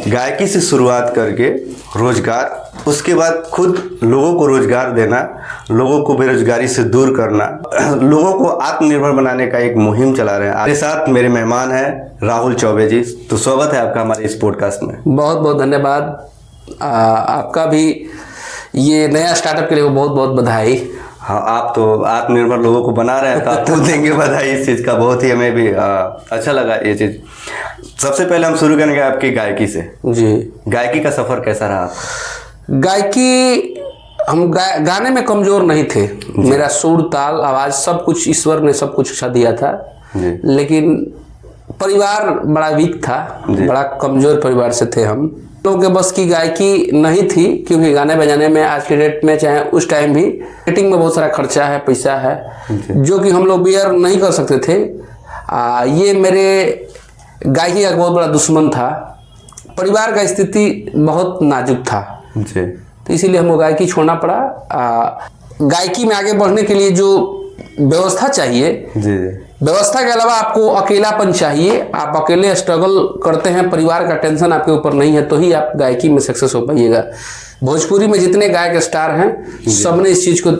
गायकी से शुरुआत करके रोजगार, उसके बाद खुद लोगों को रोजगार देना, लोगों को बेरोजगारी से दूर करना, लोगों को आत्मनिर्भर बनाने का एक मुहिम चला रहे हैं। मेरे साथ मेरे मेहमान हैं राहुल चौबे जी। तो स्वागत है आपका हमारे इस पॉडकास्ट में। बहुत बहुत धन्यवाद। आपका भी ये नया स्टार्टअप के लिए बहुत बहुत बधाई। हाँ, आप तो आत्मनिर्भर लोगों को बना रहे हैं, तो आपको देंगे बधाई इस चीज़ का। बहुत ही हमें भी अच्छा लगा ये चीज़। सबसे पहले हम शुरू करेंगे आपकी गायकी से। जी, गायकी का सफ़र कैसा रहा आपका? गायकी, हम गाने में कमज़ोर नहीं थे। मेरा सुर, ताल, आवाज़ सब कुछ ईश्वर ने सब कुछ अच्छा दिया था जी। लेकिन परिवार बड़ा वीक था, बड़ा कमज़ोर परिवार से थे हम लोग के बस की गायकी नहीं थी। क्योंकि गाने बजाने में आज के डेट में, चाहे उस टाइम भी, रेटिंग में बहुत सारा खर्चा है, पैसा है, जो कि हम लोग बियर नहीं कर सकते थे। ये मेरे गायकी का बहुत बड़ा दुश्मन था। परिवार का स्थिति बहुत नाजुक था जी। तो इसीलिए हमको गायकी छोड़ना पड़ा। गायकी में आगे बढ़ने के लिए जो व्यवस्था चाहिए, जी, व्यवस्था के अलावा आपको अकेलापन चाहिए। आप अकेले स्ट्रगल करते हैं, परिवार का टेंशन आपके ऊपर नहीं है, तो ही आप गायकी में सक्सेस हो पाइएगा। भोजपुरी में जितने गायक स्टार हैं, सबने इस चीज़ को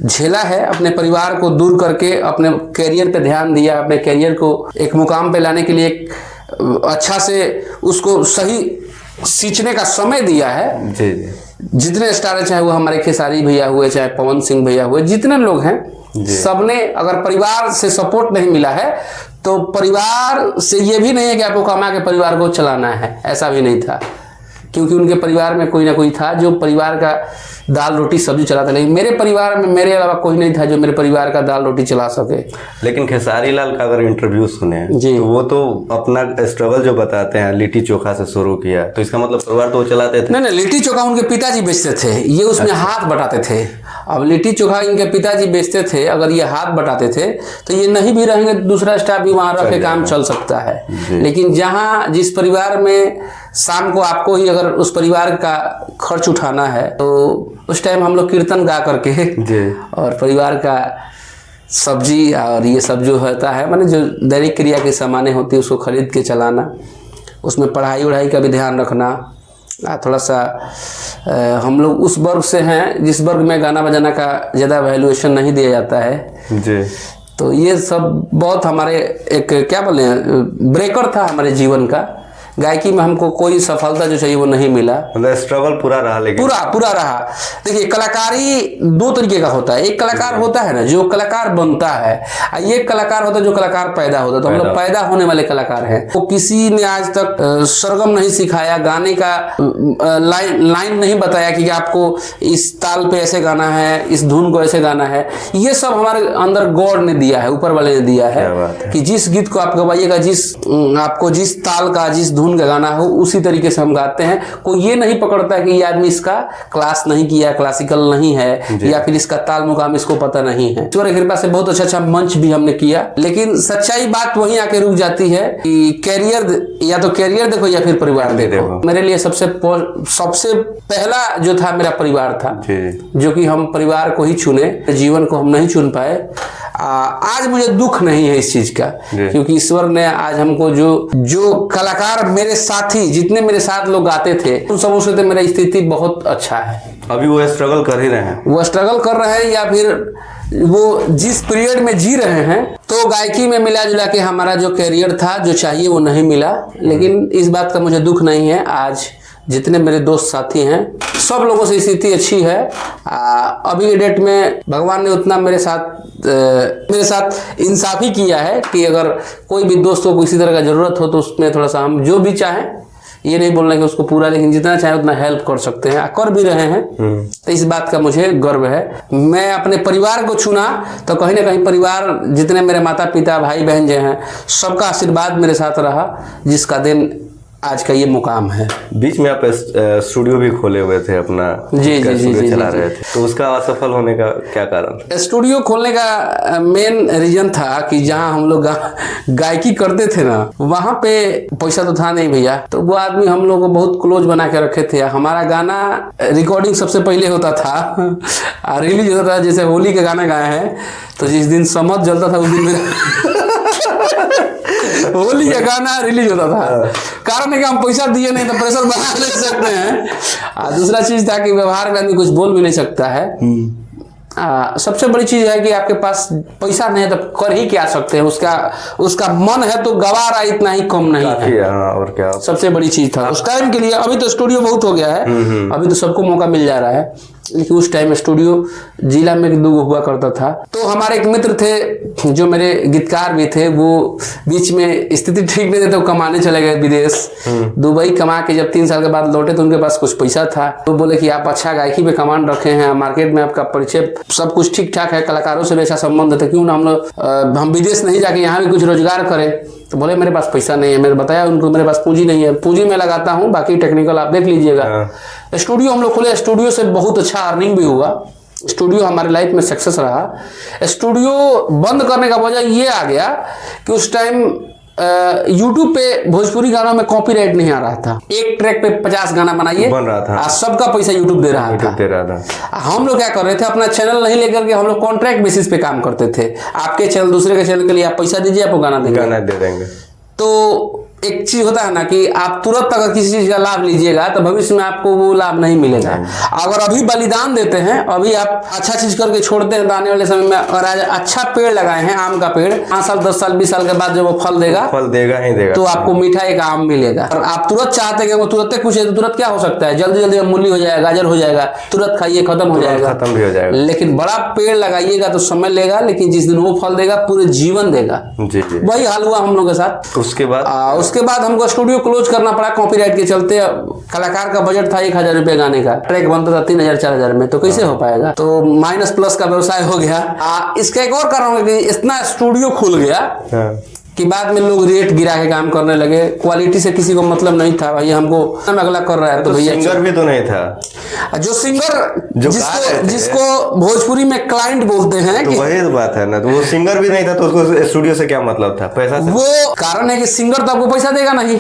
झेला है। अपने परिवार को दूर करके अपने कैरियर पे ध्यान दिया, अपने कैरियर को एक मुकाम पे लाने के लिए एक अच्छा से उसको सही सींचने का समय दिया है। जी, जी। जितने स्टार हैं, चाहे वो हमारे खेसारी भैया हुए, चाहे पवन सिंह भैया हुए, जितने लोग हैं, सबने, अगर परिवार से सपोर्ट नहीं मिला है तो परिवार से ये भी नहीं है कि आपको कमा के परिवार को चलाना है, ऐसा भी नहीं था। क्योंकि उनके परिवार में कोई ना कोई था जो परिवार का दाल रोटी सब्जी चलाता। लेकिन मेरे परिवार में मेरे अलावा कोई नहीं था जो मेरे परिवार का दाल रोटी चला सके। लेकिन खेसारी लाल का अगर इंटरव्यू सुने जी, तो वो तो अपना स्ट्रगल जो बताते हैं, लिट्टी चोखा से शुरू किया, तो इसका मतलब परिवार तो वो चलाते थे। नहीं, लिट्टी चोखा उनके पिताजी बेचते थे, ये उसमें हाथ बटाते थे। अब लिट्टी चोखा इनके पिताजी बेचते थे, अगर ये हाथ बटाते थे तो ये नहीं भी रहेंगे, दूसरा स्टाफ भी वहाँ रख के काम चल सकता है। लेकिन जहाँ जिस परिवार में शाम को आपको ही अगर उस परिवार का खर्च उठाना है, तो उस टाइम हम लोग कीर्तन गा करके और परिवार का सब्जी और ये सब जो होता है, माने जो दैनिक क्रिया की सामानें होती है, उसको खरीद के चलाना, उसमें पढ़ाई वढ़ाई का भी ध्यान रखना। थोड़ा सा हम लोग उस वर्ग से हैं जिस वर्ग में गाना बजाना का ज़्यादा वैल्यूएशन नहीं दिया जाता है जी। तो ये सब बहुत हमारे एक क्या बोले ब्रेकर था हमारे जीवन का। गायकी में हमको कोई सफलता जो चाहिए वो नहीं मिला। मतलब स्ट्रगल पूरा रहा, लेकिन पूरा रहा। देखिए, कलाकारी दो तरीके का होता है। एक कलाकार होता है ना जो कलाकार बनता है, और एक कलाकार होता है जो कलाकार पैदा होता है। तो हम लोग पैदा होने वाले कलाकार हैं। तो किसी ने आज तक सरगम नहीं सिखाया, गाने का लाइन नहीं बताया कि आपको इस ताल पे ऐसे गाना है, इस धुन को ऐसे गाना है। ये सब हमारे अंदर गॉड ने दिया है, ऊपर वाले ने दिया है कि जिस गीत को आप गवाइएगा, आपको जिस ताल का, जिस धुन का गाना हो, उसी तरीके से हम गाते हैं। कोई ये नहीं पकड़ता कि ये आदमी इसका क्लास नहीं किया, क्लासिकल नहीं है, या फिर इसका ताल मुकाम इसको पता नहीं है। ईश्वर की कृपा से बहुत अच्छा मंच भी हमने किया। लेकिन सच्चाई बात वहीं आके रुक जाती है कि कैरियर, या तो कैरियर देखो या फिर परिवार देखो। मेरे लिए सबसे पहला जो था मेरा परिवार था, जो कि हम परिवार को ही चुने, जीवन को हम नहीं चुन पाए। आज मुझे दुख नहीं है इस चीज का, क्योंकि ईश्वर ने आज हमको जो कलाकार मेरे साथी, जितने मेरे साथ लोग गाते थे, उन सबों से मेरा स्थिति बहुत अच्छा है। अभी वो स्ट्रगल कर ही रहे हैं, वो स्ट्रगल कर रहे हैं, या फिर वो जिस पीरियड में जी रहे हैं। तो गायकी में मिला जुला के हमारा जो कैरियर था, जो चाहिए वो नहीं मिला। लेकिन इस बात का मुझे दुख नहीं है। आज जितने मेरे दोस्त साथी हैं, सब लोगों से स्थिति अच्छी है। अभी के डेट में भगवान ने उतना मेरे साथ इंसाफी किया है कि अगर कोई भी दोस्त को किसी तरह का ज़रूरत हो तो उसमें थोड़ा सा हम जो भी चाहें, ये नहीं बोलना कि उसको पूरा, लेकिन जितना चाहे उतना हेल्प कर सकते हैं, कर भी रहे हैं। तो इस बात का मुझे गर्व है। मैं अपने परिवार को चुना तो कहीं ना कहीं परिवार, जितने मेरे माता पिता, भाई बहन जो हैं, सबका आशीर्वाद मेरे साथ रहा, जिसका दिन आज का ये मुकाम है। बीच में आप स्टूडियो भी खोले हुए थे अपना, जी, चला रहे थे, तो उसका असफल होने का क्या कारण? स्टूडियो खोलने का मेन रीजन था कि जहां हम लोग गायकी करते थे ना, वहां पे पैसा तो था नहीं भैया। तो वो आदमी हम लोग को बहुत क्लोज बना के रखे थे। हमारा गाना रिकॉर्डिंग सबसे पहले होता था, रिलीज होता था। जैसे होली का गाना गाए हैं, तो जिस दिन समझ जलता था उस दिन मेरा होली का गाना रिलीज होता था। कारण ने कहा हम पैसा दिए नहीं तो प्रेशर बना ले सकते हैं। दूसरा चीज था कि व्यवहार में आदमी कुछ बोल भी नहीं सकता है। सबसे बड़ी चीज है कि आपके पास पैसा नहीं है तो कर ही क्या सकते हैं, उसका मन है तो गवा रहा, इतना ही कम नहीं है। और क्या सबसे बड़ी चीज था उस टाइम के लिए। अभी तो स्टूडियो बहुत हो गया है, अभी तो सबको मौका मिल जा रहा है, लेकिन उस टाइम स्टूडियो जिला में 2 हुआ करता था। तो हमारे एक मित्र थे जो मेरे गीतकार भी थे, वो बीच में स्थिति ठीक नहीं थी तो कमाने चले गए विदेश, दुबई कमा के जब 3 साल के बाद लौटे तो उनके पास कुछ पैसा था। तो बोले कि आप अच्छा गायकी पे कमान रखे हैं, मार्केट में आपका परिचय सब कुछ ठीक ठाक है, कलाकारों से भी अच्छा संबंध है, क्यों ना हम विदेश नहीं जाके यहाँ भी कुछ रोजगार करें। तो बोले मेरे पास पैसा नहीं है। मैंने बताया उनको मेरे पास पूंजी नहीं है, पूंजी मैं लगाता हूँ, बाकी टेक्निकल आप देख लीजिएगा। स्टूडियो हम लोग खोले, स्टूडियो से बहुत अच्छा अर्निंग भी हुआ, स्टूडियो हमारे लाइफ में सक्सेस रहा। स्टूडियो बंद करने का वजह ये आ गया कि उस टाइम यूट्यूब पे भोजपुरी गानों में कॉपीराइट नहीं आ रहा था। एक ट्रैक पे 50 गाना बनाइए बन रहा था, सबका पैसा यूट्यूब दे रहा था। हम लोग क्या कर रहे थे, अपना चैनल नहीं लेकर के हम लोग कॉन्ट्रैक्ट बेसिस पे काम करते थे। आपके चैनल दूसरे के चैनल के लिए आप पैसा दीजिए, आपको गाना दे देंगे। तो एक चीज होता है ना कि आप तुरंत अगर किसी चीज का लाभ लीजिएगा तो भविष्य में आपको वो लाभ नहीं मिलेगा। अगर अभी बलिदान देते हैं, अभी आप अच्छा चीज करके छोड़ते हैं तो आने वाले समय में अगर आज अच्छा पेड़ लगाए हैं, आम का पेड़, 5 साल 10 साल 20 साल के बाद जब वो फल देगा ही देगा, तो आपको मीठा एक आम मिलेगा। और आप तुरंत चाहते हैं कि वो तुरंत कुछ है तो तुरंत क्या हो सकता है, जल्दी जल्दी मूली हो जाएगा, गाजर हो जाएगा, तुरंत खाइए खत्म हो जाएगा। लेकिन बड़ा पेड़ लगाइएगा तो समय लेगा, लेकिन जिस दिन वो फल देगा पूरे जीवन देगा। वही हाल हुआ हम लोग के साथ। उसके बाद हमको स्टूडियो क्लोज करना पड़ा कॉपीराइट के चलते। कलाकार का बजट था 1000 रुपए गाने का, ट्रैक बनता था 3000-4000 में, तो कैसे हो पाएगा। तो माइनस प्लस का व्यवसाय हो गया। इसका एक और कारण है कि इतना स्टूडियो खुल गया कि बाद में लोग रेट गिरा के काम करने लगे, क्वालिटी से किसी को मतलब नहीं था। भैया हमको अगला कर रहा है तो भैया सिंगर भी तो नहीं था, जो सिंगर जिसको भोजपुरी में क्लाइंट बोलते हैं, तो वही बात है ना। तो वो सिंगर भी नहीं था तो उसको स्टूडियो से क्या मतलब था, पैसा से। वो कारण है कि सिंगर तो आपको पैसा देगा नहीं,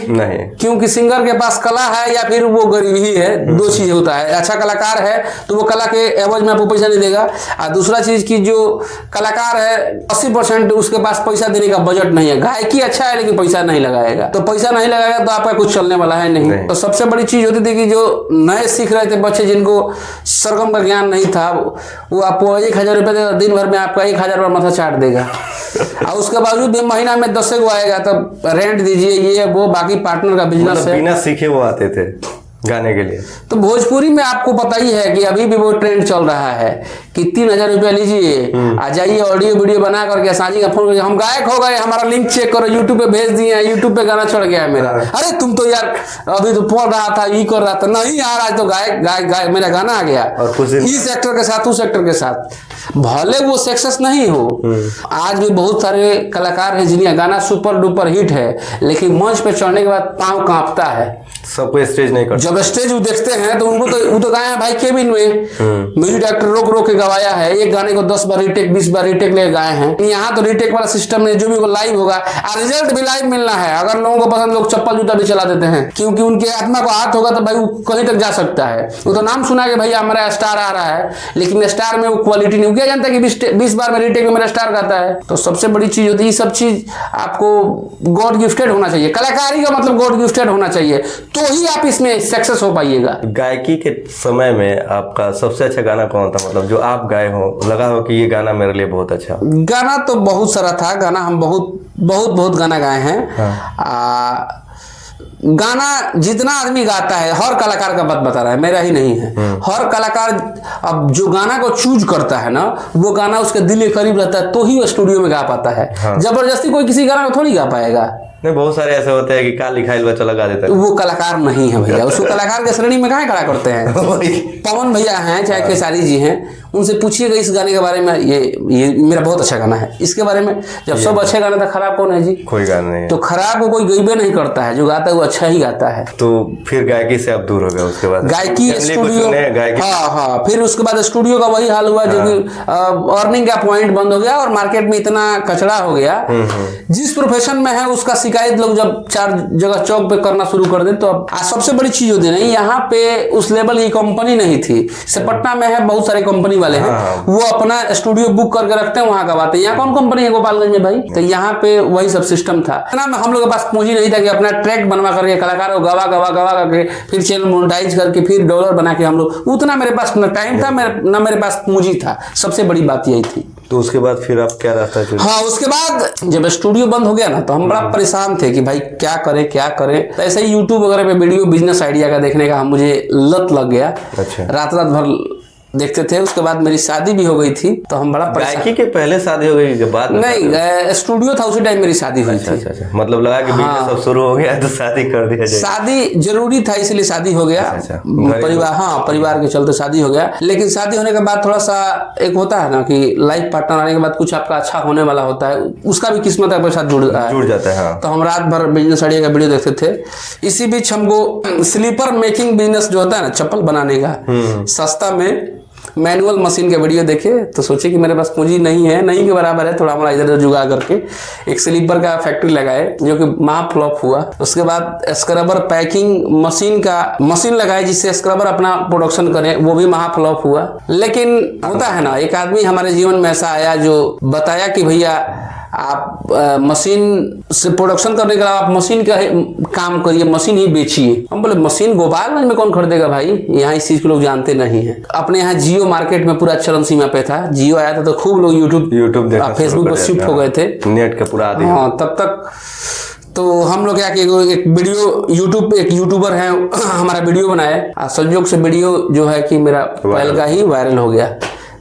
क्योंकि सिंगर के पास कला है या फिर वो गरीबी ही है, 2 चीज होता है। अच्छा कलाकार है तो वो कला के एवज में आपको पैसा नहीं देगा, और दूसरा चीज की जो कलाकार है 80% उसके पास पैसा देने का बजट नहीं है। गायकी अच्छा है लेकिन पैसा नहीं लगाएगा, तो पैसा नहीं लगाएगा तो आपका कुछ चलने वाला है नहीं। तो सबसे बड़ी चीज होती थी कि जो नए सीख रहे थे बच्चे, जिनको सरगम का ज्ञान नहीं था, वो आपको 1000 रुपए देगा, दिन भर में आपका 1000 बार माथा चाट देगा। और उसके बावजूद भी महीना में 10 गो आएगा, तब रेंट दीजिए, ये वो, बाकी पार्टनर का बिजनेस है। बिना सीखे वो आते थे गाने के लिए। तो भोजपुरी में आपको पता ही है कि अभी भी वो ट्रेंड चल रहा है कि 3000 रुपया लीजिए, आ जाइए ऑडियो वीडियो बना करके साजी का फोन, हम गायक हो गए, हमारा लिंक चेक करो, यूट्यूब पे भेज दिए, यूट्यूब पे गाना चढ़ गया है मेरा। अरे तुम तो यार अभी तो पढ़ रहा था, ये कर रहा था, नहीं यार आज तो गायक मेरा गाना आ गया, इस एक्टर के साथ उस एक्टर के साथ। भले वो सक्सेस नहीं हो, आज भी बहुत सारे कलाकार हैं जिनका गाना सुपर डुपर हिट है, लेकिन मंच पे चढ़ने के बाद पांव कांपता है। सबको स्टेज नहीं करता। जब स्टेज वो देखते हैं तो उनको वो तो गाए हैं भाई केबिन में, म्यूजिक डायरेक्टर रोक रोक के गवाया है, एक गाने को 10 बार रीटेक 20 बार रीटेक ले गाए हैं। यहाँ तो रीटेक वाला सिस्टम नहीं, जो भी वो लाइव होगा, और रिजल्ट भी लाइव मिलना है। अगर लोगों को पसंद, लोग चप्पल जूता भी चला देते हैं, क्योंकि उनके आत्मा को हाथ होगा तो भाई वो कहीं तक जा सकता है। वो तो नाम सुना कि भैया हमारा स्टार आ रहा है, लेकिन स्टार में वो क्वालिटी नहीं, क्या जानता है कि 20 बार में रीटेक में मेरा स्टार गाता है। तो सबसे बड़ी चीज होती है, ये सब चीज आपको गॉड गिफ्टेड होना चाहिए। कलाकारी का मतलब गॉड गिफ्टेड होना चाहिए, तो ही आप इसमें सक्सेस हो पाइएगा। गायकी के समय में आपका सबसे अच्छा गाना कौन था, मतलब जो आप गाए हो, लगा हो कि ये गाना मेरे लिए बहुत अच्छा। गाना तो बहुत सारा था, गाना हम बहुत गाना गाए हैं। गाना जितना आदमी गाता है, हर कलाकार का बात बता रहा है, मेरा ही नहीं है। हर कलाकार अब जो गाना को चूज करता है ना, वो गाना उसके दिल के करीब रहता है तो ही वो स्टूडियो में गा पाता है। जबरदस्ती कोई किसी गाना को थोड़ी गा पाएगा। नहीं, बहुत सारे ऐसे होते हैं कि का लिखाइल बच्चा लगा देता है, वो कलाकार नहीं है भैया। उसको कलाकार के श्रेणी में कहाँ खड़ा करते हैं। पवन भैया हैं चाहे केसारी जी हैं, उनसे पूछिएगा इस गाने के बारे में, ये मेरा बहुत अच्छा गाना है, इसके बारे में। जब सब अच्छे गाने तो खराब कौन है जी, कोई गाना नहीं। तो खराब को कोई गईबे नहीं करता है, जो गाता है वो अच्छा ही गाता है। तो फिर गायकी से आप दूर हो गए, उसके बाद गायकी स्टूडियो, हाँ, फिर उसके बाद स्टूडियो का वही हाल हुआ जो कि अर्निंग का पॉइंट बंद हो गया और मार्केट में इतना कचरा हो गया। जिस प्रोफेशन में है उसका शिकायत लोग जब 4 जगह चौक पे करना शुरू कर दे, तो अब सबसे बड़ी चीज होती है, यहाँ पे उस लेवल की कंपनी नहीं थी। पटना में है बहुत सारी कंपनी कंपनी वाले हैं, वो अपना स्टूडियो बुक करके रखते हैं, वहां गवाते हैं। यहाँ कौन कंपनी है गोपालगंज में भाई? तो यहाँ पे वही सब सिस्टम था ना। हम लोग के पास पूंजी नहीं था कि अपना ट्रैक बनवा करके कलाकार को गवा करके फिर चैनल मोनेटाइज करके फिर डॉलर बना के हम लोग, उतना मेरे पास न टाइम था ना मेरे पास पूंजी था। सबसे बड़ी बात यही थी। तो उसके बाद फिर आप क्या रास्ता चुने? हाँ, उसके बाद जब स्टूडियो बंद हो गया ना, तो हम बड़ा परेशान थे कि भाई क्या करें। तो ऐसे ही यूट्यूब वगैरह पे वीडियो बिजनेस आइडिया का देखने का मुझे लत लग गया। अच्छा। रात भर देखते थे। उसके बाद मेरी शादी भी हो गई थी, तो हम बड़ा गायकी के पहले शादी हो गई के बाद? नहीं, स्टूडियो था उसी टाइम मेरी शादी हुई थी। अच्छा। मतलब लगा कि बिजनेस सब शुरू हो गया तो शादी कर दिया जाए। शादी जरूरी था इसलिए शादी हो गया। परिवार, हाँ, परिवार के चलते शादी हो गया। लेकिन शादी होने के बाद थोड़ा सा एक होता है ना कि लाइफ पार्टनर आने के बाद कुछ आपका अच्छा होने वाला होता है, उसका भी किस्मत आपके साथ जुड़ जाता है। हाँ। तो हम रात भर बिजनेस आइडिया का वीडियो देखते थे। इसी बीच हमको स्लीपर मेकिंग बिजनेस जो होता है ना, चप्पल बनाने का, सस्ता में मैनुअल मशीन के वीडियो देखे तो सोचे कि मेरे पास पूंजी नहीं के बराबर है, थोड़ा हमारा इधर उधर जुगाड़ करके एक स्लीपर का फैक्ट्री लगाए, जो कि महा फ्लॉप हुआ। उसके बाद स्क्रबर पैकिंग मशीन लगाए जिससे स्क्रबर अपना प्रोडक्शन करे, वो भी महा फ्लॉप हुआ। लेकिन होता है ना, एक आदमी हमारे जीवन में ऐसा आया जो बताया कि भैया आप मशीन से प्रोडक्शन करने के अलावा आप मशीन का काम करिए, मशीन ही बेचिए। हम बोले मशीन गोपालगंज में कौन खरीदेगा भाई, यहाँ इस चीज को लोग जानते नहीं है। अपने यहाँ जियो मार्केट में पूरा चलन सीमा पे था, जियो आया था तो खूब लोग यूट्यूब फेसबुक पर शिफ्ट हो गए थे, नेट का पूरा आदि। हाँ, तब तक तो हम लोग क्या कि एक वीडियो एक यूट्यूबर है हमारा वीडियो बनाया, संयोग से वीडियो जो है कि मेरा पहल का ही वायरल हो गया।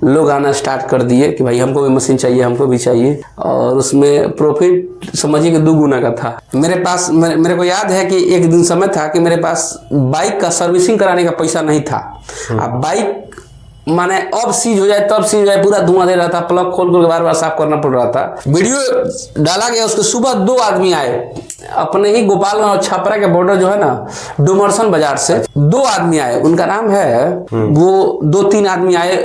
लोग आना स्टार्ट कर दिए कि भाई हमको भी मशीन चाहिए, हमको भी चाहिए। और उसमें प्रॉफिट समझिए कि 2 गुना का था। मेरे पास मेरे को याद है कि एक दिन समय था कि मेरे पास बाइक का सर्विसिंग कराने का पैसा नहीं था। अब बाइक माने अब सीज हो जाए तब सीज हो जाए, पूरा धुआं दे रहा था, प्लग खोल कर बार बार साफ करना पड़ रहा था। वीडियो डाला गया, उसके सुबह 2 आदमी आए अपने ही गोपालगंज और छपरा के बॉर्डर जो है ना, डुमरसन बाजार से 2 आदमी आए। उनका नाम है, वो 2-3 आदमी आए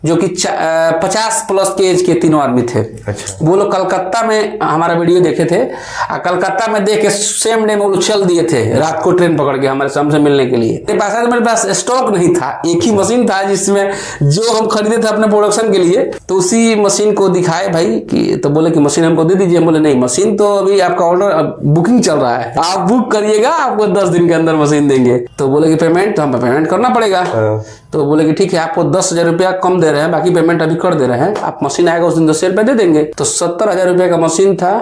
जो कि 50+ के एज के तीनों आदमी थे। अच्छा। वो लोग कलकत्ता में हमारा वीडियो देखे थे, और कलकत्ता में देख के सेम डे में वो चल दिए थे रात को ट्रेन पकड़ के हमारे हमसे मिलने के लिए। मेरे पास स्टॉक नहीं था, एक ही मशीन था जिसमें जो हम खरीदे थे अपने प्रोडक्शन के लिए। तो उसी मशीन को दिखाए भाई कि, तो बोले कि मशीन हमको दे दीजिए। हम बोले नहीं, मशीन तो अभी आपका ऑर्डर बुकिंग चल रहा है, आप बुक करिएगा, आपको 10 दिन के अंदर मशीन देंगे। तो बोले कि पेमेंट, तो हम पेमेंट करना पड़ेगा। तो बोले कि ठीक है, आपको 10,000 रुपया कम दे रहे हैं, बाकी पेमेंट अभी कर दे रहे हैं, आप मशीन आएगा उस दिन 10,000 रुपया दे देंगे। तो 70,000 रुपये का मशीन था,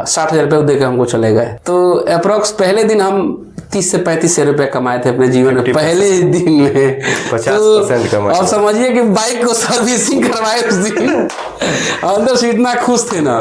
60,000 रुपये दे के हमको चले गए। तो अप्रोक्स पहले दिन हम 30 से 35,000 रुपए कमाए थे अपने जीवन में पहले ही दिन में। 50% कमाए। और समझिए कि बाइक को सर्विसिंग करवाए उस दिन, अंदर से इतना खुश थे ना।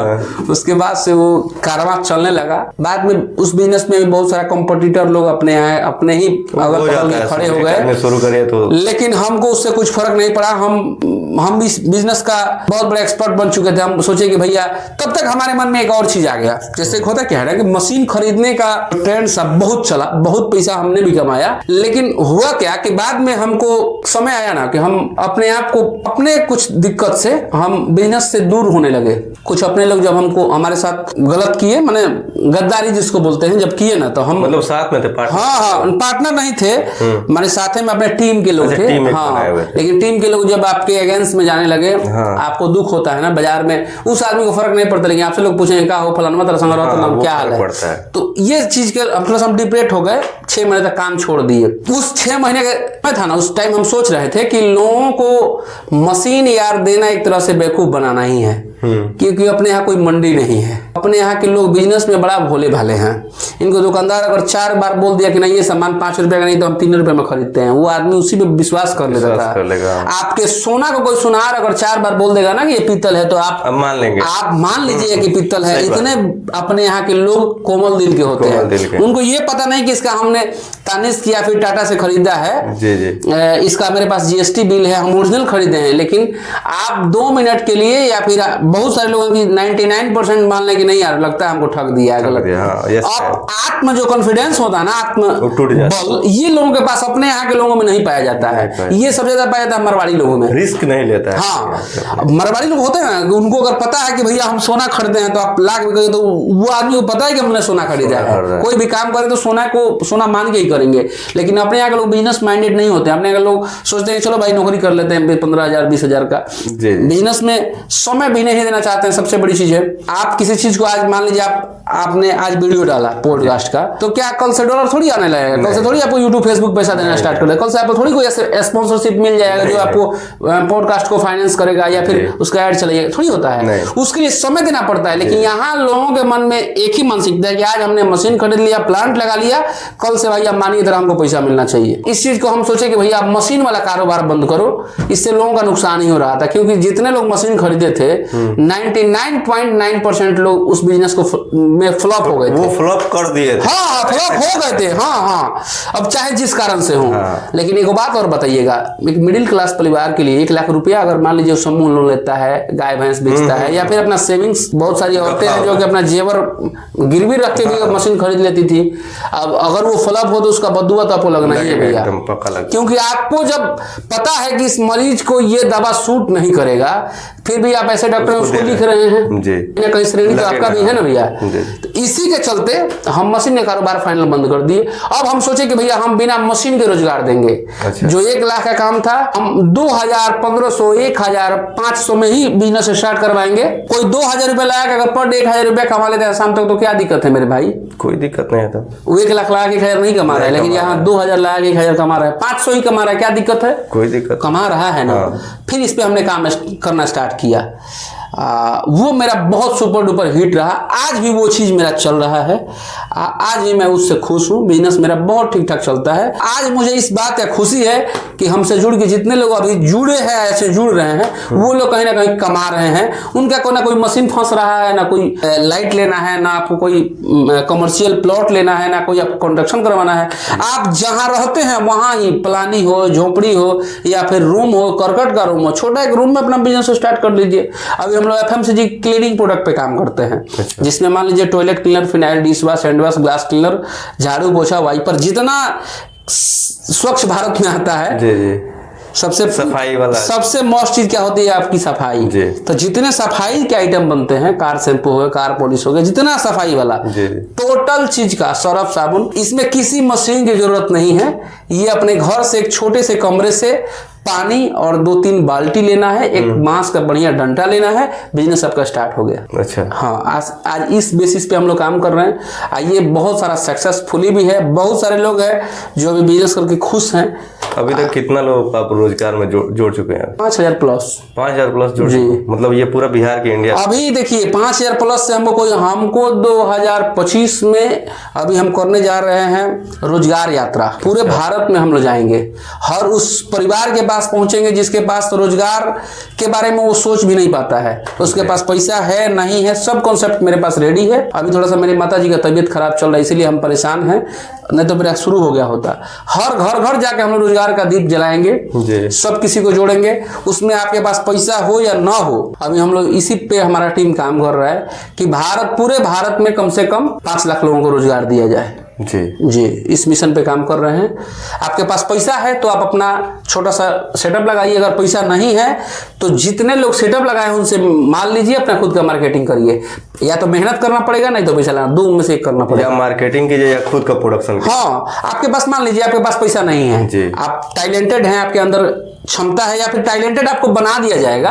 उसके बाद से वो कारवां चलने लगा। बाद में उस बिजनेस में भी बहुत सारा कॉम्पिटिटर लोग अपने ही अगल बगल में खड़े हो गए, शुरू करे तो। लेकिन हमको उससे कुछ फर्क नहीं पड़ा। हम इस बिजनेस का बहुत बड़े एक्सपर्ट बन चुके थे। हम सोचे कि भैया, तब तक हमारे मन में एक और चीज आ गया, जैसे होता क्या है कि मशीन खरीदने का ट्रेंड सब बहुत चला, बहुत पैसा हमने भी कमाया। लेकिन हुआ क्या कि बाद में हमको समय आया ना कि हम अपने आप को, अपने कुछ दिक्कत से हम बिजनेस से दूर होने लगे। कुछ अपने लोग जब हमको हमारे साथ गलत किए, माने गद्दारी जिसको बोलते हैं, जब किए ना, तो हम मतलब साथ में थे, पार्टनर नहीं थे, हमारे साथ में अपने टीम के लोग थे। हाँ, लेकिन टीम के लोग जब आपके अगेंस्ट में जाने लगे, आपको दुख होता है ना बाजार में। उस आदमी को फर्क नहीं पड़ता, लेकिन आपसे लोग पूछेंगे क्या हो फलाना तेरा संग नाम क्या हाल है। तो ये चीज के हम डिप्रेट हो गए। 6 महीने तक काम छोड़ दिए। उस 6 महीने का था ना, उस टाइम हम सोच रहे थे कि लोगों को मशीन यार देना एक तरह से बेवकूफ बनाना ही है, क्योंकि अपने यहाँ कोई मंडी नहीं है। अपने यहाँ के लोग बिजनेस में बड़ा भोले भाले हैं। इनको दुकानदार अगर 4 बार बोल दिया कि नहीं ये सामान 5 रुपए का नहीं तो हम 3 रुपए में खरीदते हैं, वो आदमी उसी पे विश्वास कर लेता था। आपके सोना को कोई सुनार अगर 4 बार बोल देगा ना कि ये पीतल है, तो आप मान लेंगे, आप मान लीजिए कि पीतल है। इतने अपने यहाँ के लोग कोमल दिल के होते हैं। उनको ये पता नहीं कि इसका हमने तानिस्क या फिर टाटा से खरीदा है, इसका मेरे पास GST बिल है, हम ओरिजिनल खरीदे हैं। लेकिन आप 2 मिनट के लिए या फिर बहुत सारे लोगों की 99% मान लें कि नहीं यार लगता है हमको ठग दिया है, गलत। अब आत्म जो कॉन्फिडेंस होता है ना, आत्म बल, ये लोगों के पास अपने यहाँ के लोगों में नहीं पाया जाता है। ये सबसे ज्यादा पाया जाता है मरवाड़ी लोगों में, रिस्क नहीं लेता है। हाँ, मरवाड़ी लोग होते हैं ना, उनको अगर पता है कि भैया हम सोना खरीदे हैं तो आप लाख रुपए, तो वो आदमी को पता है कि हमने सोना खरीदा है। कोई भी काम करे तो सोना मान के ही करेंगे। लेकिन अपने यहाँ के लोग बिजनेस माइंडेड नहीं होते। अपने यहाँ के लोग सोचते हैं चलो भाई नौकरी कर लेते हैं 15,000 20,000 का। बिजनेस में समय भी नहीं देना चाहते हैं। सबसे बड़ी चीज है, आप किसी चीज को आज मान लीजिए आपने आज वीडियो डाला पॉडकास्ट का, तो क्या कल से डॉलर थोड़ी आने लगेगा? कल से थोड़ी आपको यूट्यूब फेसबुक पैसा देना स्टार्ट कर देगा? कल से आपको थोड़ी कोई स्पॉन्सरशिप मिल जाएगा जो आपको पॉडकास्ट को फाइनेंस करेगा या फिर उसका ऐड चलेगा? थोड़ी होता है, उसके लिए समय देना पड़ता है। लेकिन यहाँ लोगों के मन में एक ही मानसिकता है कि आज हमने मशीन खरीद लिया, प्लांट लगा लिया, कल से भैया मानिए तरह हमको पैसा मिलना चाहिए। इस चीज को हम सोचे कि भैया मशीन वाला कारोबार बंद करो, इससे लोगों का नुकसान ही हो रहा था। क्योंकि जितने लोग मशीन खरीदे थे 99.9% लोग उस बिजनेस को में फ्लॉप हो गए थे। वो फ्लॉप कर दिए थे। हाँ, फ्लॉप हो गए थे। हाँ, अब चाहे जिस कारण से हो। लेकिन एक बात और बताइएगा, एक मिडिल क्लास परिवार के लिए 1 लाख रुपया अगर मान लीजिए समूह लोन लेता है, गाय भैंस बेचता है, या फिर अपना सेविंग्स, बहुत सारी औरतें हैं जो कि अपना जेवर गिरवी रख के भी मशीन खरीद लेती थी। अब अगर वो फ्लॉप हो तो उसका बददुआ तो आपको लगना ही है भैया। क्योंकि आपको जब पता है कि इस मरीज को ये दवा सूट नहीं करेगा, फिर भी आप ऐसे डॉक्टर उसको लिख रहे हैं जी। कहीं श्रेणी तो आपका भी है ना भैया। तो इसी के चलते हम मशीन के कारोबार फाइनल बंद कर दिए। अब हम सोचे कि भैया हम बिना मशीन के रोजगार देंगे। अच्छा। जो 1 लाख का काम था हम 2,000, 1,500, 1,000, 500 में ही बिजनेस स्टार्ट करवाएंगे। कोई 2,000 रुपए लगा, अगर पर डे 1,000 रुपया कमा लेते हैं शाम तक, तो क्या दिक्कत है मेरे भाई? कोई दिक्कत नहीं है। वो 1 लाख लगा के 1,000 नहीं कमा रहा है, लेकिन यहाँ 2,000 लगा के 1,000 कमा रहा है, 500 ही कमा रहा है। क्या दिक्कत है? कोई दिक्कत, कमा रहा है ना। फिर इस पे हमने काम करना स्टार्ट किया। वो मेरा बहुत सुपर डुपर हिट रहा। आज भी वो चीज मेरा चल रहा है। आज भी मैं उससे खुश हूँ। बिजनेस मेरा बहुत ठीक ठाक चलता है। आज मुझे इस बात का खुशी है कि हमसे जुड़ के जितने लोग अभी जुड़े हैं, ऐसे जुड़ रहे हैं, वो लोग कहीं ना कहीं कमा रहे हैं। उनका कोई ना कोई मशीन फंस रहा है, ना कोई लाइट लेना है, ना आपको कोई कमर्शियल प्लॉट लेना है, ना कोई आपको कंस्ट्रक्शन करवाना है। आप जहाँ रहते हैं वहाँ ही, प्लानी हो, झोपड़ी हो, या फिर रूम हो, करकट का रूम हो, छोटा एक रूम में अपना बिजनेस स्टार्ट कर लीजिए। अभी हम लोग FMCG क्लीनिंग प्रोडक्ट पे काम करते हैं। अच्छा। जिसमें मान लीजिए toilet cleaner, phenyl, dish wash, hand wash, glass cleaner, झाड़ू पोछा, वाइपर, जितना स्वच्छ भारत में आता है जी। सबसे सफाई वाला, सबसे मस्त चीज क्या होती है आपकी? सफाई। तो जितने सफाई के आइटम बनते हैं, कार शैम्पू हो गया, कार पॉलिश हो गया, जितना सफाई वाला टोटल चीज का, सर्फ साबुन, इसमें किसी मशीन की जरूरत नहीं है। ये अपने घर से एक छोटे से कमरे से पानी और 2-3 बाल्टी लेना है, एक बांस का बढ़िया डंडा लेना है, बिजनेस आपका स्टार्ट हो गया। अच्छा। हाँ, आज इस बेसिस पे हम लोग काम कर रहे हैं। ये बहुत सारा सक्सेसफुली भी है। बहुत सारे लोग हैं जो अभी बिजनेस करके खुश हैं। अभी तक कितना लोग आप रोजगार में जोड़ चुके हैं? 5,000 प्लस। 5,000 प्लस जोड़ जी। मतलब ये पूरा बिहार के इंडिया। अभी देखिए 5,000 प्लस से हमको 2025 में अभी हम करने जा रहे हैं रोजगार यात्रा। पूरे भारत में हम लोग जाएंगे। हर उस परिवार के पास पहुंचेंगे जिसके पास तो रोजगार के बारे में वो सोच भी नहीं पाता है। उसके पास पैसा है नहीं है, सब कॉन्सेप्ट मेरे पास रेडी है। अभी थोड़ा सा मेरे माताजी का तबीयत खराब चल रहा है, इसीलिए हम परेशान हैं, नहीं तो मेरा शुरू हो गया होता। हर घर जाके हम लोग रोजगार का दीप जलाएंगे, सब किसी को जोड़ेंगे। उसमें आपके पास पैसा हो या ना हो, अभी हम लोग इसी पे हमारा टीम काम कर रहा है कि पूरे भारत में कम से कम 5 लाख लोगों को रोजगार दिया जाए। जी, इस मिशन पे काम कर रहे हैं। आपके पास पैसा है तो आप अपना छोटा सा सेटअप लगाइए। अगर पैसा नहीं है तो जितने लोग सेटअप लगाए उनसे माल लीजिए, अपना खुद का मार्केटिंग करिए। या तो मेहनत करना पड़ेगा, नहीं तो पैसा लाना, 2 में से एक करना पड़ेगा। मार्केटिंग कीजिए या खुद का प्रोडक्शन। हाँ, आपके पास मान लीजिए आपके पास पैसा नहीं है, आप टैलेंटेड हैं, आपके अंदर क्षमता है, या फिर टैलेंटेड आपको बना दिया जाएगा।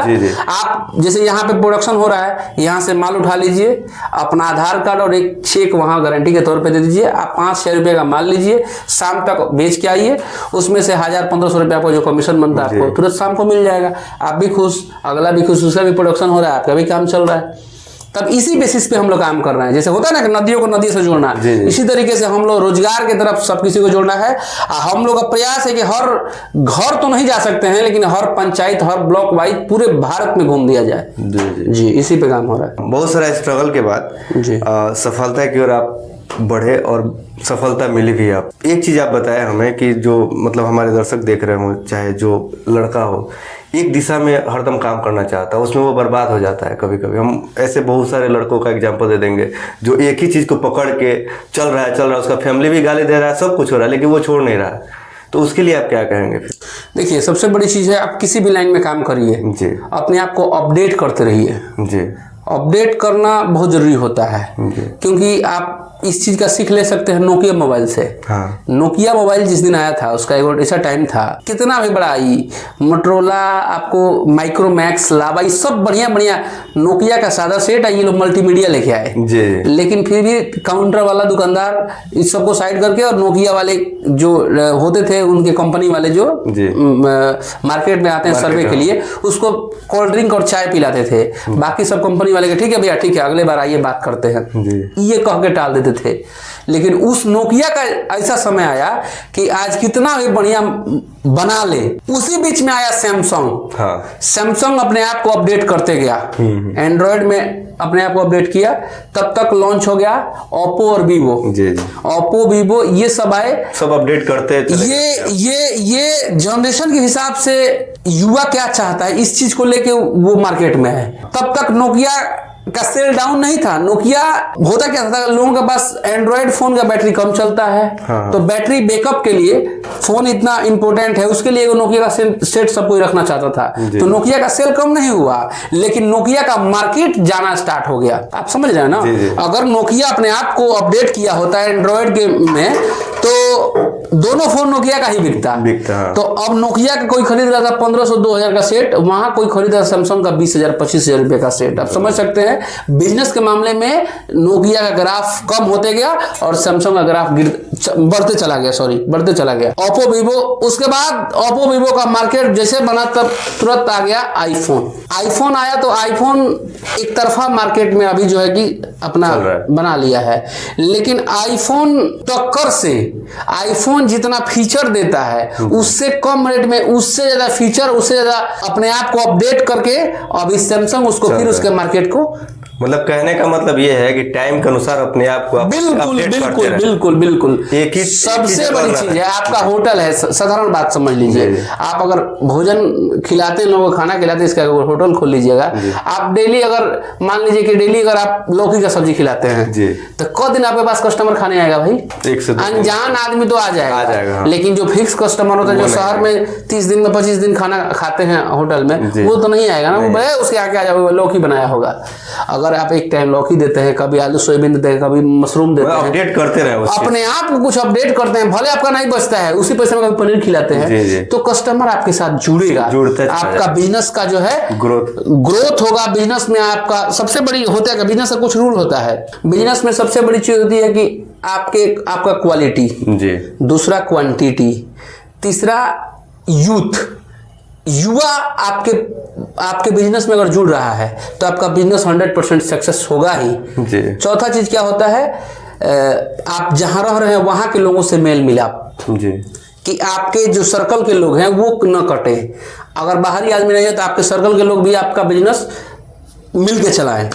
आप जैसे यहाँ पे प्रोडक्शन हो रहा है, यहाँ से माल उठा लीजिए, अपना आधार कार्ड और एक चेक वहाँ गारंटी के तौर पे दे दीजिए। आप 5,000 रुपये का माल लीजिए, शाम तक बेच के आइए, उसमें से 1,000-1,500 रुपये आपको जो कमीशन बनता है आपको तुरंत शाम को मिल जाएगा। आप भी खुश, अगला भी खुश, उसका भी प्रोडक्शन हो रहा है, आपका भी काम चल रहा है। तब इसी बेसिस पे हम लोग काम कर रहे हैं। जैसे होता है ना कि नदियों को नदी से जोड़ना, इसी तरीके से हम लोग रोजगार की तरफ सब किसी को जोड़ना है। हम लोग का प्रयास है कि हर घर तो नहीं जा सकते हैं, लेकिन हर पंचायत, हर ब्लॉक वाइज पूरे भारत में घूम दिया जाए। जी, इसी पे काम हो रहा है। बहुत सारा स्ट्रगल के बाद सफलता की ओर आप बढ़े और सफलता मिली भी। आप एक चीज आप बताया हमें कि जो मतलब हमारे दर्शक देख रहे हो, चाहे जो लड़का हो एक दिशा में हरदम काम करना चाहता है, उसमें वो बर्बाद हो जाता है। कभी कभी हम ऐसे बहुत सारे लड़कों का एग्जांपल दे देंगे जो एक ही चीज़ को पकड़ के चल रहा है, उसका फैमिली भी गाली दे रहा है, सब कुछ हो रहा है, लेकिन वो छोड़ नहीं रहा है। तो उसके लिए आप क्या कहेंगे फिर? देखिए, सबसे बड़ी चीज़ है आप किसी भी लाइन में काम करिए जी, अपने आप को अपडेट करते रहिए। जी, अपडेट करना बहुत ज़रूरी होता है, जी, क्योंकि आप इस चीज़ का सीख ले सकते हैं नोकिया मोबाइल से। हाँ, नोकिया मोबाइल जिस दिन आया था उसका एक ऐसा टाइम था, कितना भी बड़ा आई, मोटरोला, आपको माइक्रोमैक्स, लावा, ये सब बढ़िया बढ़िया नोकिया का सादा सेट है, ये लोग मल्टीमीडिया लेके आए। जी, लेकिन फिर भी काउंटर वाला दुकानदार इस सबको साइड करके और नोकिया वाले जो होते थे उनके कंपनी वाले जो मार्केट में आते हैं सर्वे के लिए, उसको कोल्ड ड्रिंक और चाय पिलाते थे। बाकी सब कंपनी वाले के ठीक है भैया, ठीक है, अगले बार आइए बात करते हैं, ये कह के टाल देते थे। लेकिन उस नोकिया का ऐसा समय आया कि आज कितना भी बढ़िया बना ले, उसी बीच में आया सैमसंग। हाँ, सैमसंग अपने आप को अपडेट करते गया, एंड्रॉयड में अपने आप को अपडेट किया, तब तक लॉन्च हो गया ओप्पो और वीवो। जी, जी, ओप्पो, वीवो, ये सब आए, सब अपडेट करते ये जनरेशन के हिसाब से युवा क्या चाहता है इस चीज को लेके वो मार्केट में है। तब तक नोकिया का सेल डाउन नहीं था। नोकिया होता क्या था, लोगों के पास एंड्रॉयड फोन का बैटरी कम चलता है, हाँ, तो बैटरी बैकअप के लिए फोन इतना इंपॉर्टेंट है, उसके लिए नोकिया का सेट सब कोई रखना चाहता था। तो नोकिया का सेल कम नहीं हुआ, लेकिन नोकिया का मार्केट जाना स्टार्ट हो गया। आप समझ रहे हैं ना? अगर नोकिया अपने आप को अपडेट किया होता है एंड्रॉयड के में, तो दोनों फोन नोकिया का ही बिकता। हाँ। तो अब नोकिया का कोई खरीद रहा था 1500-2000 का सेट, वहां कोई खरीद रहा सैमसंग का 20,000-25,000 रुपए का सेट। आप समझ सकते हैं बिजनेस के मामले में नोकिया का ग्राफ कम होते गया और सैमसंग का ग्राफ बढ़ते चला गया। ओप्पो, वीवो, उसके बाद ओप्पो, वीवो का मार्केट जैसे बना तब तुरंत आ गया आईफोन आया। तो आईफोन एक तरफा मार्केट में अभी जो है कि अपना बना लिया है, लेकिन आईफोन टक्कर से, आईफोन जितना फीचर देता है उससे कम रेट में, उससे ज्यादा फीचर, उससे ज्यादा अपने आप को अपडेट करके अभी सैमसंग उसको फिर उसके मार्केट को, मतलब कहने का मतलब ये है कि टाइम के अनुसार अपने आप को बिल्कुल एक ही सबसे बड़ी चीज है। आपका होटल है, साधारण बात समझ लीजिए, आप अगर भोजन खिलाते हैं, लोगों को खाना खिलाते हैं, इसका होटल खोल लीजिएगा। आप डेली अगर मान लीजिए कि डेली अगर आप लौकी का सब्जी खिलाते हैं तो क दिन आपके पास कस्टमर खाने आएगा भाई? अनजान आदमी तो आ जाएगा, लेकिन जो फिक्स कस्टमर होता है, जो शहर में 30 दिन में 25 दिन खाना खाते हैं होटल में, वो तो नहीं आएगा ना, वो उसके आके आ जाएगा, लौकी बनाया होगा। अगर आप एक टाइम लौकी देते हैं, कभी आलू सोयाबीन देते हैं, कभी मशरूम देते हैं, अपडेट करते रहे, अपने आप को कुछ अपडेट करते हैं, भले आपका नहीं बचता है, उसी पैसे में कभी पनीर खिलाते हैं, तो कस्टमर आपके साथ जुड़ेगा, आपका बिजनेस का जो है ग्रोथ होगा। बिजनेस में आपका सबसे बड़ी होता है, बिजनेस का कुछ रूल होता है, बिजनेस में सबसे बड़ी चीज होती है कि आपका क्वालिटी, दूसरा क्वांटिटी, तीसरा यूथ, युवा आपके बिजनेस में अगर जुड़ रहा है तो आपका बिजनेस 100% सक्सेस होगा ही। चौथा चीज क्या होता है, आप जहां रह रहे हैं वहां के लोगों से मेल मिलाप, कि आपके जो सर्कल के लोग हैं वो न कटे। अगर बाहरी आदमी नहीं है तो आपके सर्कल के लोग भी आपका बिजनेस मिल के चलाएं।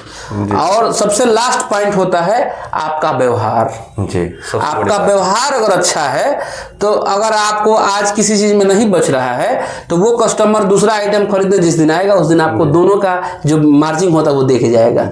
और सबसे लास्ट पॉइंट होता है आपका व्यवहार। आपका व्यवहार अगर अच्छा है तो अगर आपको आज किसी चीज में नहीं बच रहा है तो वो कस्टमर दूसरा आइटम खरीदने जिस दिन आएगा उस दिन आपको दोनों का जो मार्जिन होता है वो देखे जाएगा।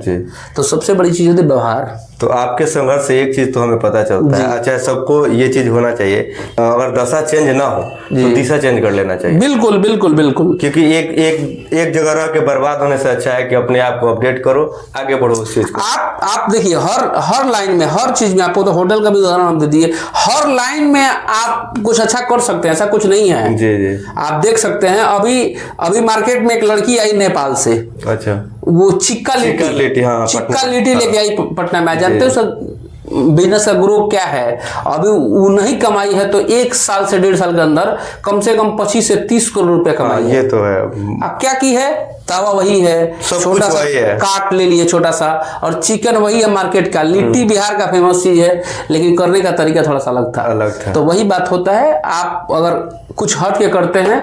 तो सबसे बड़ी चीज होती है व्यवहार। तो आपके संघर्ष से एक चीज तो हमें पता चलता है, अच्छा सबको ये चीज होना चाहिए, अगर दशा चेंज ना हो तो दिशा चेंज कर लेना चाहिए। बिल्कुल बिल्कुल बिल्कुल, क्योंकि एक जगह रह के बर्बाद होने से अच्छा है कि अपने आप को अपडेट करो, आगे बढ़ो उस चीज को। आप देखिए हर लाइन में, हर चीज में, आपको तो होटल का भी उदाहरण हम दे दिए, हर लाइन में आप कुछ अच्छा कर सकते हैं, ऐसा कुछ नहीं है। जी। आप देख सकते हैं अभी मार्केट में एक लड़की आई नेपाल से, अच्छा, वो चिक्का लिट्टी लेके आई पटना में। जानते हो सर बिजनेस का ग्रोथ क्या है? अभी वो नहीं कमाई है तो 1 साल से 1.5 साल के अंदर कम से कम 25 से 30 करोड़ रुपए कमाई है। ये तो है। अब क्या की है, तावा वही है, छोटा सा काट ले लिए छोटा सा, और चिकन वही है मार्केट का। लिट्टी बिहार का फेमस चीज है, लेकिन करने का तरीका थोड़ा सा अलग था। तो वही बात होता है, आप अगर कुछ हट के करते हैं,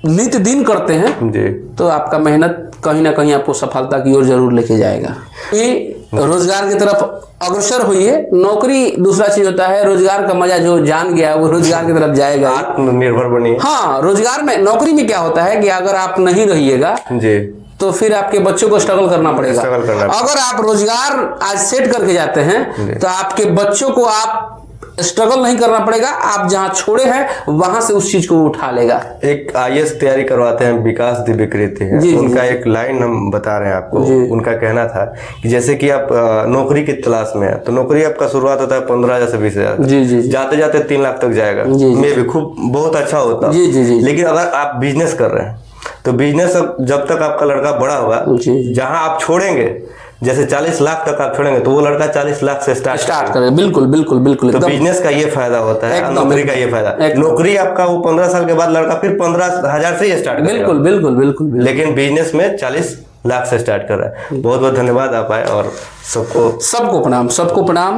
नित्य दिन करते हैं, तो आपका मेहनत कहीं ना कहीं आपको सफलता की ओर जरूर लेके जाएगा। ये रोजगार की तरफ अग्रसर होइए। नौकरी दूसरा चीज होता है, रोजगार का मजा जो जान गया वो रोजगार की तरफ जाएगा ही। आत्मनिर्भर बनिए। हाँ, रोजगार में, नौकरी में क्या होता है कि अगर आप नहीं रहिएगा जी, तो फिर आपके बच्चों को स्ट्रगल करना पड़ेगा। स्ट्रगल करना पड़ेगा। अगर आप रोजगार आज सेट करके जाते हैं तो आपके बच्चों को आप स्ट्रगल नहीं करना पड़ेगा, आप जहां छोड़े हैं वहां से उस चीज को उठा लेगा। एक IAS तैयारी करवाते हैं, विकास दिव्यकृति है, जी, उनका एक लाइन हम बता रहे हैं आपको। उनका कहना था कि जैसे कि आप नौकरी की तलाश में है, तो नौकरी आपका शुरुआत होता है 15,000 से 20,000, जी जी जाते जाते 3 लाख तक जाएगा। मैं भी खूब बहुत अच्छा होता। जी जी जी। लेकिन अगर आप बिजनेस कर रहे हैं तो बिजनेस जब तक आपका लड़का बड़ा होगा, जहां आप छोड़ेंगे, जैसे 40 लाख तक आप छोड़ेंगे तो वो लड़का 40 लाख से स्टार्ट करेगा। बिल्कुल बिल्कुल बिल्कुल। तो बिजनेस का ये फायदा होता है, एकदम, नौकरी का ये फायदा। नौकरी आपका वो 15 साल के बाद लड़का फिर 15,000 से ही स्टार्ट करेगा। बिल्कुल बिल्कुल बिल्कुल। लेकिन बिजनेस में 40 लाख से स्टार्ट कर रहा है। बहुत बहुत धन्यवाद आप आए, और सबको प्रणाम, सबको प्रणाम।